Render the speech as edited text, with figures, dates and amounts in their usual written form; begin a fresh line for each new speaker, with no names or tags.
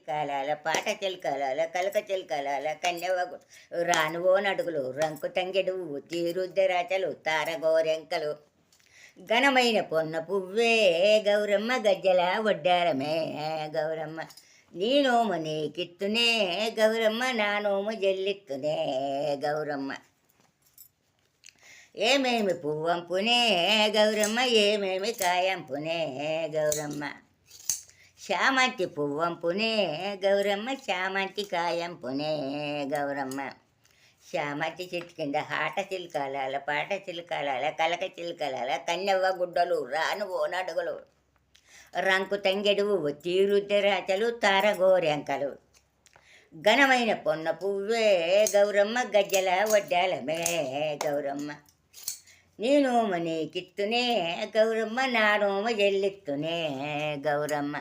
చిల్కాలాల పాట చిల్కాలాల కలక చిల్కాలాల కన్యవగు రానువో నడుగులు రంకు తంగెడు తీరుద్దరాచలు తారగోరెంకలు ఘనమైన పొన్న పువ్వే గౌరమ్మ గజ్జల వడ్డారమే గౌరమ్మ నీ నోము నీకిత్తునే గౌరమ్మ నా నోము జల్లిత్తునే గౌరమ్మ ఏమేమి పువ్వంపునే గౌరమ్మ ఏమేమి కాయంపునే గౌరమ్మ శామంతి పువ్వంపునే గౌరమ్మ శామంతి కాయంపునే గౌరమ్మ శామంతి చెట్టు కింద ఆట చిలకలాల పాట చిలకలాల కలక చిలకలాల కన్నెవ్వ గుడ్డలు రాను ఓనడుగులు రంకు తంగెడు తీరుద్దరాచలు తారగోరెంకలు ఘనమైన పొన్న పువ్వే గౌరమ్మ గజ్జల వడ్డాలమే గౌరమ్మ నీ నోమ నీకిత్తునే గౌరమ్మ నా నోమ జల్లిత్తునే గౌరమ్మ